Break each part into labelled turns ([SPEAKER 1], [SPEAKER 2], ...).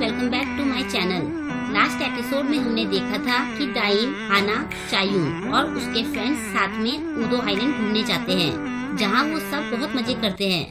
[SPEAKER 1] Welcome back to my channel. Last episode में हमने देखा था कि दाइन, हाना, चायून और उसके फ्रेंड्स साथ में उदो आइलैंड घूमने जाते हैं, जहां वो सब बहुत मजे करते हैं।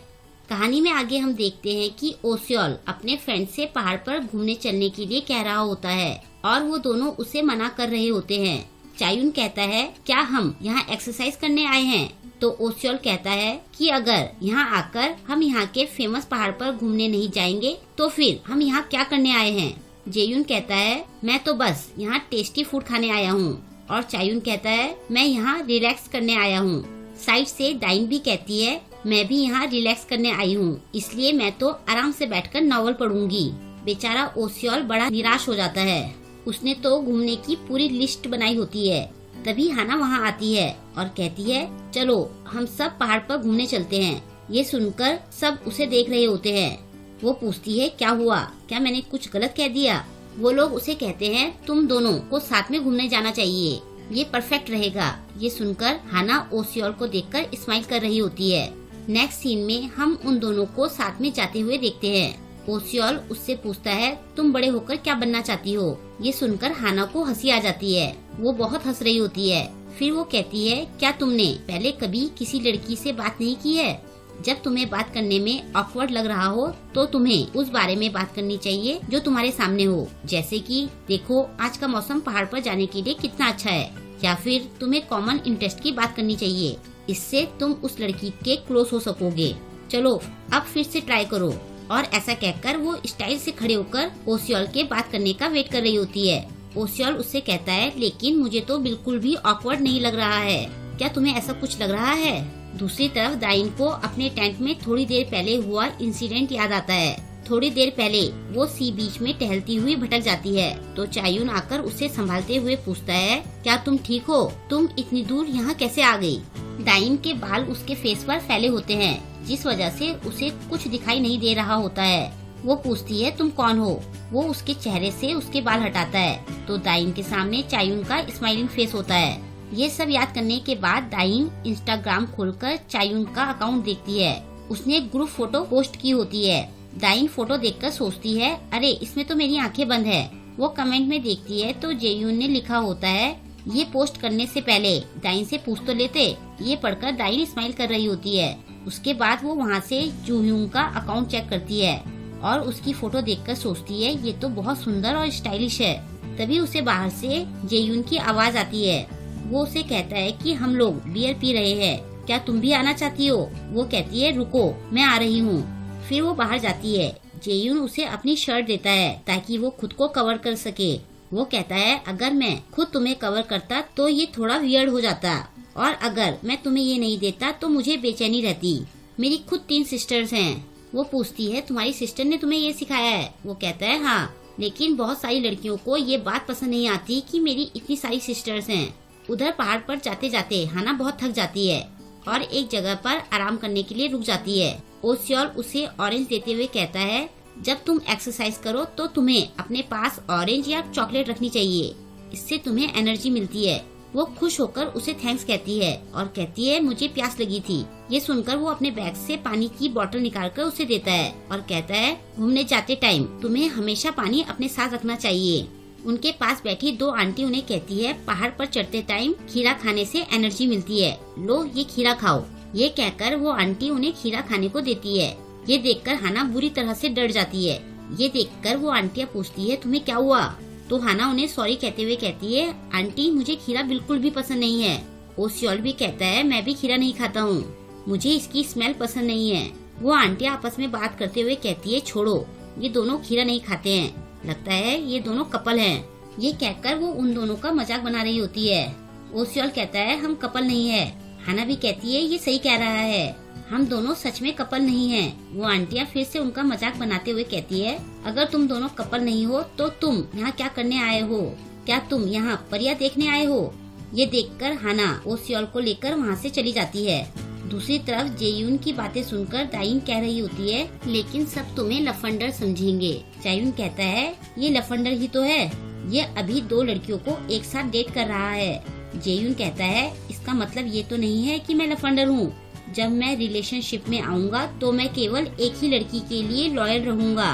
[SPEAKER 1] कहानी में आगे हम देखते हैं कि ओसियोल अपने फ्रेंड से पहाड़ पर घूमने चलने के लिए कह रहा होता है और वो दोनों उसे मना कर रहे होते हैं। चायून कहता है, क्या हम यहाँ एक्सरसाइज करने आए हैं? तो ओसियोल कहता है कि अगर यहाँ आकर हम यहाँ के फेमस पहाड़ पर घूमने नहीं जाएंगे तो फिर हम यहाँ क्या करने आए हैं? जेयून कहता है, मैं तो बस यहाँ टेस्टी फूड खाने आया हूँ। और चायून कहता है, मैं यहाँ रिलैक्स करने आया हूँ। साइड से दाइन भी कहती है, मैं भी यहाँ रिलैक्स करने आई हूँ, इसलिए मैं तो आराम से बैठकर नॉवल पढ़ूंगी। बेचारा ओसियोल बड़ा निराश हो जाता है। उसने तो घूमने की पूरी लिस्ट बनाई होती है। तभी हाना वहाँ आती है और कहती है, चलो हम सब पहाड़ पर घूमने चलते हैं। ये सुनकर सब उसे देख रहे होते हैं। वो पूछती है, क्या हुआ? क्या मैंने कुछ गलत कह दिया? वो लोग उसे कहते हैं, तुम दोनों को साथ में घूमने जाना चाहिए, ये परफेक्ट रहेगा। ये सुनकर हाना ओसियोल को देखकर स्माइल कर रही होती है। नेक्स्ट सीन में हम उन दोनों को साथ में जाते हुए देखते हैं। ओसियोल उससे पूछता है, तुम बड़े होकर क्या बनना चाहती हो? ये सुनकर हाना को हंसी आ जाती है। वो बहुत हंस रही होती है। फिर वो कहती है, क्या तुमने पहले कभी किसी लड़की से बात नहीं की है? जब तुम्हें बात करने में ऑकवर्ड लग रहा हो तो तुम्हें उस बारे में बात करनी चाहिए जो तुम्हारे सामने हो, जैसे कि देखो आज का मौसम पहाड़ पर जाने के लिए कितना अच्छा है। या फिर तुम्हें कॉमन इंटरेस्ट की बात करनी चाहिए, इससे तुम उस लड़की के क्लोज हो सकोगे। चलो अब फिर से ट्राई करो। और ऐसा कहकर वो स्टाइल से खड़े होकर ओसियोल के बात करने का वेट कर रही होती है। ओसियोल उससे कहता है, लेकिन मुझे तो बिल्कुल भी ऑकवर्ड नहीं लग रहा है, क्या तुम्हें ऐसा कुछ लग रहा है? दूसरी तरफ दाइन को अपने टेंट में थोड़ी देर पहले हुआ इंसिडेंट याद आता है। थोड़ी देर पहले वो सी बीच में टहलती हुई भटक जाती है तो चायून आकर उसे संभालते हुए पूछता है, क्या तुम ठीक हो? तुम इतनी दूर यहाँ कैसे आ गई? दाइन के बाल उसके फेस पर फैले होते हैं, जिस वजह से उसे कुछ दिखाई नहीं दे रहा होता है। वो पूछती है, तुम कौन हो? वो उसके चेहरे से उसके बाल हटाता है तो दाइन के सामने चायून का स्माइलिंग फेस होता है। ये सब याद करने के बाद दाइन इंस्टाग्राम खोलकर चायून का अकाउंट देखती है। उसने एक ग्रुप फोटो पोस्ट की होती है। दाइन फोटो देखकर सोचती है, अरे इसमें तो मेरी आंखें बंद है। वो कमेंट में देखती है तो जेयून ने लिखा होता है, ये पोस्ट करने से पहले दाइन से पूछ तो लेते। ये पढ़कर दाइन स्माइल कर रही होती है। उसके बाद वो वहाँ से जूह्यूंग का अकाउंट चेक करती है और उसकी फोटो देखकर सोचती है, ये तो बहुत सुंदर और स्टाइलिश है। तभी उसे बाहर से जेयून की आवाज आती है। वो उसे कहता है कि हम लोग बियर पी रहे हैं, क्या तुम भी आना चाहती हो? वो कहती है, रुको मैं आ रही हूँ। फिर वो बाहर जाती है। जेयून उसे अपनी शर्ट देता है ताकि वो खुद को कवर कर सके। वो कहता है, अगर मैं खुद तुम्हें कवर करता तो ये थोड़ा वियर्ड हो जाता, और अगर मैं तुम्हें ये नहीं देता तो मुझे बेचैनी रहती। मेरी खुद 3 सिस्टर्स हैं। वो पूछती है, तुम्हारी सिस्टर ने तुम्हें ये सिखाया है? वो कहता है, हाँ, लेकिन बहुत सारी लड़कियों को ये बात पसंद नहीं आती कि मेरी इतनी सारी सिस्टर्स हैं। उधर पहाड़ पर जाते जाते हाना बहुत थक जाती है और एक जगह पर आराम करने के लिए रुक जाती है। ओसियोल उसे ऑरेंज देते हुए कहता है, जब तुम एक्सरसाइज करो तो तुम्हें अपने पास ऑरेंज या चॉकलेट रखनी चाहिए, इससे तुम्हें एनर्जी मिलती है। वो खुश होकर उसे थैंक्स कहती है और कहती है, मुझे प्यास लगी थी। ये सुनकर वो अपने बैग से पानी की बोतल निकालकर उसे देता है और कहता है, घूमने जाते टाइम तुम्हें हमेशा पानी अपने साथ रखना चाहिए। उनके पास बैठी 2 आंटी उन्हें कहती है, पहाड़ पर चढ़ते टाइम खीरा खाने से एनर्जी मिलती है, लो ये खीरा खाओ। ये कहकर वो आंटी उन्हें खीरा खाने को देती है। ये देखकर हाना बुरी तरह से डर जाती है। ये देखकर वो आंटियाँ पूछती है, तुम्हें क्या हुआ? तो हाना उन्हें सॉरी कहते हुए कहती है, आंटी मुझे खीरा बिल्कुल भी पसंद नहीं है। ओसियोल भी कहता है, मैं भी खीरा नहीं खाता हूँ, मुझे इसकी स्मेल पसंद नहीं है। वो आंटियाँ आपस में बात करते हुए कहती है, छोड़ो, ये दोनों खीरा नहीं खाते हैं, लगता है ये दोनों कपल हैं। ये कहकर वो उन दोनों का मजाक बना रही होती है। ओसियोल कहता है, हम कपल नहीं है। हाना भी कहती है, ये सही कह रहा है, हम दोनों सच में कपल नहीं हैं। वो आंटियाँ फिर से उनका मजाक बनाते हुए कहती है, अगर तुम दोनों कपल नहीं हो तो तुम यहाँ क्या करने आए हो? क्या तुम यहाँ परियां देखने आए हो? ये देखकर हाना ओसियोल को लेकर वहाँ से चली जाती है। दूसरी तरफ जेयून की बातें सुनकर दाइन कह रही होती है, लेकिन सब तुम्हें लफंडर समझेंगे। चायून कहता है, ये लफंडर ही तो है, ये अभी 2 लड़कियों को एक साथ डेट कर रहा है। जेयून कहता है, इसका मतलब ये तो नहीं है कि मैं लफंडर हूँ। जब मैं रिलेशनशिप में आऊँगा तो मैं केवल एक ही लड़की के लिए लॉयल रहूँगा।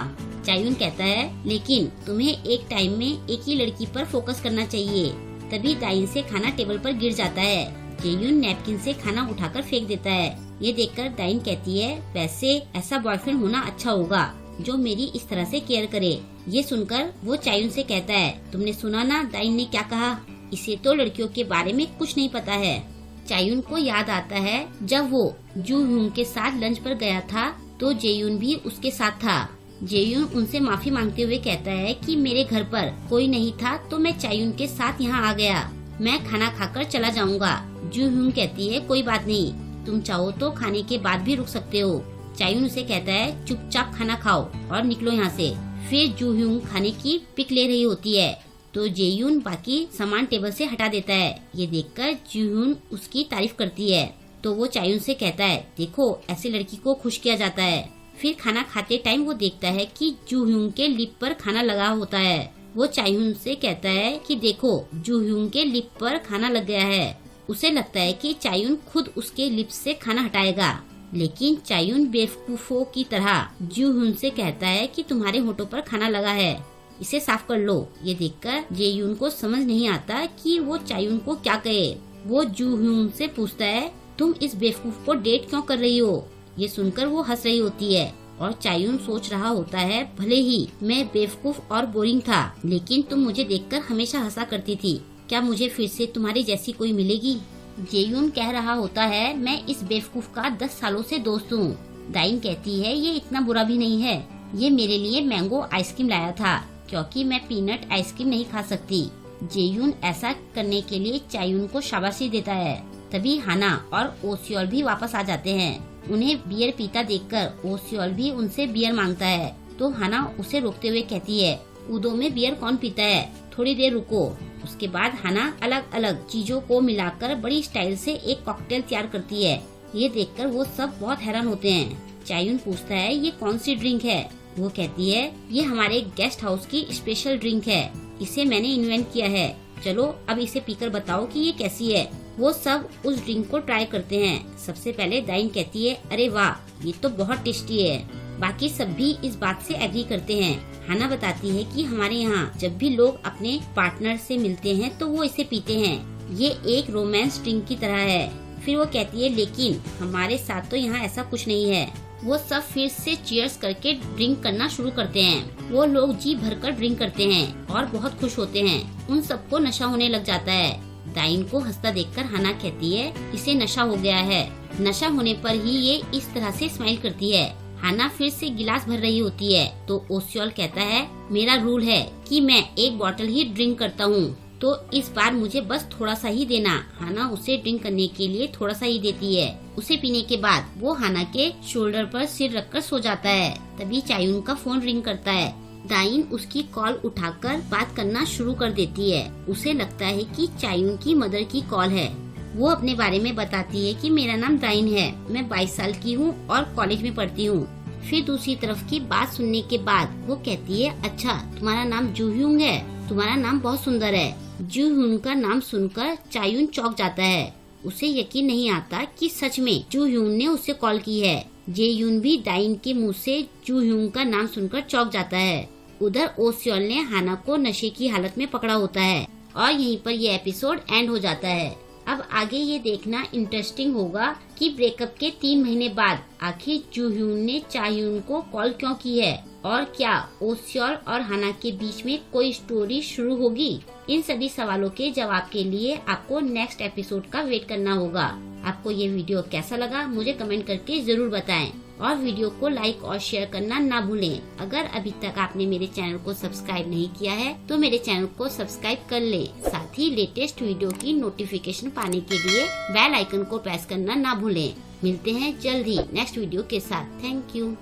[SPEAKER 1] चायून कहता है लेकिन तुम्हें एक टाइम में एक ही लड़की पर फोकस करना चाहिए। तभी दाइन से खाना टेबल पर गिर जाता है। जेयून नैपकिन से खाना उठाकर फेंक देता है। ये देखकर दाइन कहती है वैसे ऐसा बॉयफ्रेंड होना अच्छा होगा जो मेरी इस तरह से केयर करे। ये सुनकर वो चायून से कहता है तुमने सुना ना दाइन ने क्या कहा, इसे तो लड़कियों के बारे में कुछ नहीं पता है। चायून को याद आता है जब वो जू ह्यूंग के साथ लंच पर गया था तो जेयून भी उसके साथ था। जेयून उनसे माफी मांगते हुए कहता है कि मेरे घर पर कोई नहीं था तो मैं चायून के साथ यहाँ आ गया, मैं खाना खाकर चला जाऊंगा। जू ह्यूंग कहती है कोई बात नहीं, तुम चाहो तो खाने के बाद भी रुक सकते हो। चायून उसे कहता है चुपचाप खाना खाओ और निकलो यहाँ से। फिर जू ह्यूंग खाने की पिक ले रही होती है तो जेयून बाकी सामान टेबल से हटा देता है। ये देखकर जू ह्यूंग उसकी तारीफ करती है तो वो चायून से कहता है देखो ऐसी लड़की को खुश किया जाता है। फिर खाना खाते टाइम वो देखता है कि जू ह्यूंग के लिप पर खाना लगा होता है। वो चायून से कहता है कि देखो जू ह्यूंग के लिप पर खाना लग गया है। उसे लगता है कि चायून खुद उसके लिप से खाना हटाएगा, लेकिन चायून बेवकूफों की तरह जू ह्यूंग से कहता है कि तुम्हारे होठों पर खाना लगा है, इसे साफ कर लो। ये देखकर जेयून को समझ नहीं आता कि वो चायून को क्या कहे। वो जू ह्यूंग से पूछता है तुम इस बेवकूफ को डेट क्यों कर रही हो। ये सुनकर वो हंस रही होती है और चायून सोच रहा होता है भले ही मैं बेवकूफ और बोरिंग था लेकिन तुम मुझे देखकर हमेशा हंसा करती थी, क्या मुझे फिर से तुम्हारी जैसी कोई मिलेगी। जेयून कह रहा होता है मैं इस बेवकूफ का 10 सालों से दोस्त हूँ। दाइन कहती है ये इतना बुरा भी नहीं है, ये मेरे लिए मैंगो आइसक्रीम लाया था क्योंकि मैं पीनट आइसक्रीम नहीं खा सकती। जेयून ऐसा करने के लिए चायून को शाबाशी देता है। तभी हाना और ओसियोल भी वापस आ जाते हैं। उन्हें बियर पीता देखकर ओसियोल भी उनसे बियर मांगता है तो हाना उसे रोकते हुए कहती है उदो में बियर कौन पीता है, थोड़ी देर रुको। उसके बाद हाना अलग अलग चीजों को मिलाकर बड़ी स्टाइल से एक कॉकटेल तैयार करती है। ये देखकर वो सब बहुत हैरान होते हैं। चायून पूछता है ये कौन सी ड्रिंक है। वो कहती है ये हमारे गेस्ट हाउस की स्पेशल ड्रिंक है, इसे मैंने इन्वेंट किया है, चलो अब इसे पीकर बताओ कि ये कैसी है। वो सब उस ड्रिंक को ट्राई करते हैं। सबसे पहले दाइन कहती है अरे वाह ये तो बहुत टेस्टी है। बाकी सब भी इस बात से एग्री करते हैं। हाना बताती है कि हमारे यहाँ जब भी लोग अपने पार्टनर से मिलते हैं तो वो इसे पीते हैं, ये एक रोमांस ड्रिंक की तरह है। फिर वो कहती है लेकिन हमारे साथ तो यहाँ ऐसा कुछ नहीं है। वो सब फिर से चीयर्स करके ड्रिंक करना शुरू करते हैं। वो लोग जी भरकर ड्रिंक करते हैं और बहुत खुश होते हैं। उन सबको नशा होने लग जाता है। दाइन को हंसता देखकर हाना कहती है इसे नशा हो गया है, नशा होने पर ही ये इस तरह से स्माइल करती है। हाना फिर से गिलास भर रही होती है तो ओसियोल कहता है मेरा रूल है कि मैं एक बोतल ही ड्रिंक करता हूँ तो इस बार मुझे बस थोड़ा सा ही देना। हाना उसे ड्रिंक करने के लिए थोड़ा सा ही देती है। उसे पीने के बाद वो हाना के शोल्डर पर सिर रखकर सो जाता है। तभी चायून का फोन रिंग करता है। दाइन उसकी कॉल उठाकर बात करना शुरू कर देती है। उसे लगता है कि चायून की मदर की कॉल है। वो अपने बारे में बताती है कि मेरा नाम दाइन है, मैं 22 साल की हूँ और कॉलेज में पढ़ती हूँ। फिर दूसरी तरफ की बात सुनने के बाद वो कहती है अच्छा तुम्हारा नाम जू ह्यूंग है, तुम्हारा नाम बहुत सुंदर है। जू ह्यूंग का नाम सुनकर चायून चौंक जाता है। उसे यकीन नहीं आता कि सच में जू ह्यूंग ने उसे कॉल की है। जेयून भी दाइन के मुंह से जू ह्यूंग का नाम सुनकर चौंक जाता है। उधर ओसियोल ने हाना को नशे की हालत में पकड़ा होता है और यहीं पर यह एपिसोड एंड हो जाता है। अब आगे ये देखना इंटरेस्टिंग होगा कि ब्रेकअप के 3 महीने बाद आखिर जू ह्यूंग ने चायून को कॉल क्यों की है और क्या ओसियोल और हाना के बीच में कोई स्टोरी शुरू होगी। इन सभी सवालों के जवाब के लिए आपको नेक्स्ट एपिसोड का वेट करना होगा। आपको ये वीडियो कैसा लगा मुझे कमेंट करके जरूर बताएं और वीडियो को लाइक और शेयर करना ना भूलें। अगर अभी तक आपने मेरे चैनल को सब्सक्राइब नहीं किया है तो मेरे चैनल को सब्सक्राइब कर ले। साथ ही लेटेस्ट वीडियो की नोटिफिकेशन पाने के लिए बेल आइकन को प्रेस करना ना भूलें। मिलते हैं जल्द ही नेक्स्ट वीडियो के साथ। Thank you.